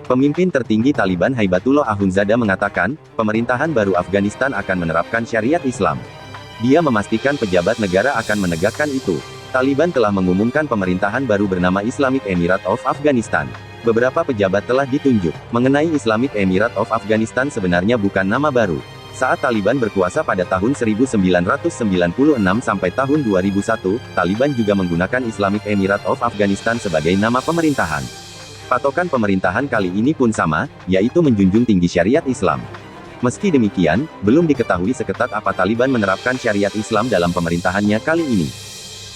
Pemimpin tertinggi Taliban Haibatullah Akhundzada mengatakan, pemerintahan baru Afghanistan akan menerapkan syariat Islam. Dia memastikan pejabat negara akan menegakkan itu. Taliban telah mengumumkan pemerintahan baru bernama Islamic Emirate of Afghanistan. Beberapa pejabat telah ditunjuk. Mengenai Islamic Emirate of Afghanistan sebenarnya bukan nama baru. Saat Taliban berkuasa pada tahun 1996 sampai tahun 2001, Taliban juga menggunakan Islamic Emirate of Afghanistan sebagai nama pemerintahan. Patokan pemerintahan kali ini pun sama, yaitu menjunjung tinggi syariat Islam. Meski demikian, belum diketahui seketat apa Taliban menerapkan syariat Islam dalam pemerintahannya kali ini.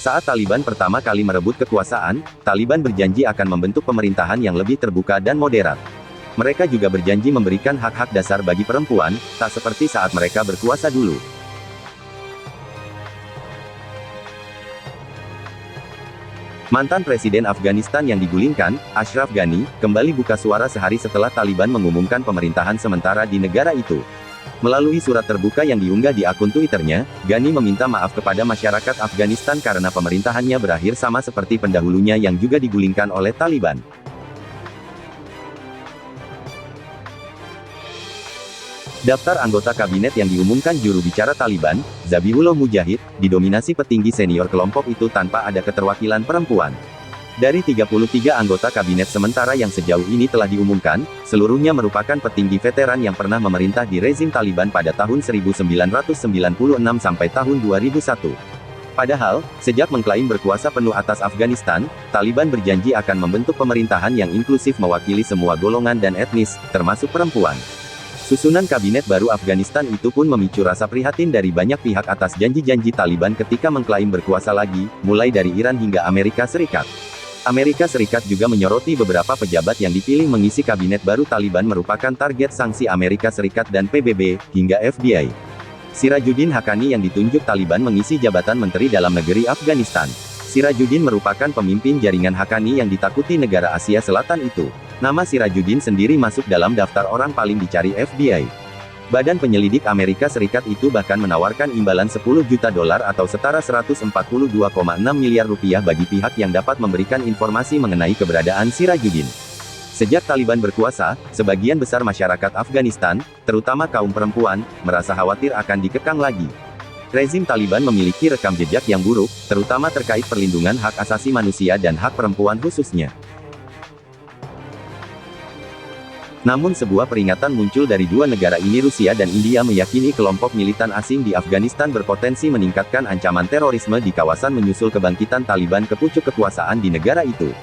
Saat Taliban pertama kali merebut kekuasaan, Taliban berjanji akan membentuk pemerintahan yang lebih terbuka dan moderat. Mereka juga berjanji memberikan hak-hak dasar bagi perempuan, tak seperti saat mereka berkuasa dulu. Mantan Presiden Afghanistan yang digulingkan, Ashraf Ghani, kembali buka suara sehari setelah Taliban mengumumkan pemerintahan sementara di negara itu. Melalui surat terbuka yang diunggah di akun Twitternya, Ghani meminta maaf kepada masyarakat Afghanistan karena pemerintahannya berakhir sama seperti pendahulunya yang juga digulingkan oleh Taliban. Daftar anggota kabinet yang diumumkan juru bicara Taliban, Zabihullah Mujahid, didominasi petinggi senior kelompok itu tanpa ada keterwakilan perempuan. Dari 33 anggota kabinet sementara yang sejauh ini telah diumumkan, seluruhnya merupakan petinggi veteran yang pernah memerintah di rezim Taliban pada tahun 1996 sampai tahun 2001. Padahal, sejak mengklaim berkuasa penuh atas Afghanistan, Taliban berjanji akan membentuk pemerintahan yang inklusif mewakili semua golongan dan etnis, termasuk perempuan. Susunan kabinet baru Afghanistan itu pun memicu rasa prihatin dari banyak pihak atas janji-janji Taliban ketika mengklaim berkuasa lagi, mulai dari Iran hingga Amerika Serikat. Amerika Serikat juga menyoroti beberapa pejabat yang dipilih mengisi kabinet baru Taliban merupakan target sanksi Amerika Serikat dan PBB, hingga FBI. Sirajuddin Haqqani yang ditunjuk Taliban mengisi jabatan Menteri Dalam Negeri Afghanistan. Sirajuddin merupakan pemimpin jaringan Haqqani yang ditakuti negara Asia Selatan itu. Nama Sirajuddin sendiri masuk dalam daftar orang paling dicari FBI. Badan penyelidik Amerika Serikat itu bahkan menawarkan imbalan 10 juta dolar atau setara 142,6 miliar rupiah bagi pihak yang dapat memberikan informasi mengenai keberadaan Sirajuddin. Sejak Taliban berkuasa, sebagian besar masyarakat Afghanistan, terutama kaum perempuan, merasa khawatir akan dikekang lagi. Rezim Taliban memiliki rekam jejak yang buruk, terutama terkait perlindungan hak asasi manusia dan hak perempuan khususnya. Namun sebuah peringatan muncul dari dua negara ini. Rusia dan India meyakini kelompok militan asing di Afghanistan berpotensi meningkatkan ancaman terorisme di kawasan menyusul kebangkitan Taliban ke pucuk kekuasaan di negara itu.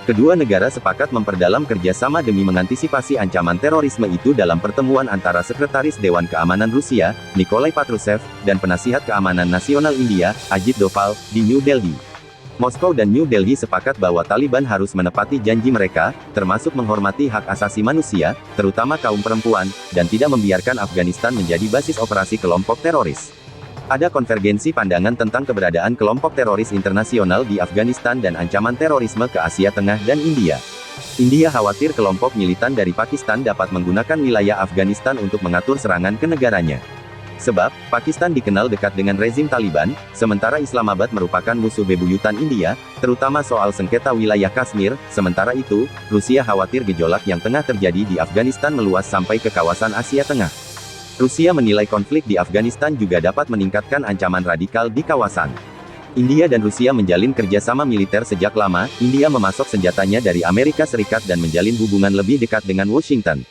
Kedua negara sepakat memperdalam kerjasama demi mengantisipasi ancaman terorisme itu dalam pertemuan antara Sekretaris Dewan Keamanan Rusia, Nikolai Patrushev, dan Penasihat Keamanan Nasional India, Ajit Doval, di New Delhi. Moskow dan New Delhi sepakat bahwa Taliban harus menepati janji mereka, termasuk menghormati hak asasi manusia, terutama kaum perempuan, dan tidak membiarkan Afghanistan menjadi basis operasi kelompok teroris. Ada konvergensi pandangan tentang keberadaan kelompok teroris internasional di Afghanistan dan ancaman terorisme ke Asia Tengah dan India. India khawatir kelompok militan dari Pakistan dapat menggunakan wilayah Afghanistan untuk mengatur serangan ke negaranya. Sebab, Pakistan dikenal dekat dengan rezim Taliban, sementara Islamabad merupakan musuh bebuyutan India, terutama soal sengketa wilayah Kashmir. Sementara itu, Rusia khawatir gejolak yang tengah terjadi di Afghanistan meluas sampai ke kawasan Asia Tengah. Rusia menilai konflik di Afghanistan juga dapat meningkatkan ancaman radikal di kawasan. India dan Rusia menjalin kerjasama militer sejak lama. India memasok senjatanya dari Amerika Serikat dan menjalin hubungan lebih dekat dengan Washington.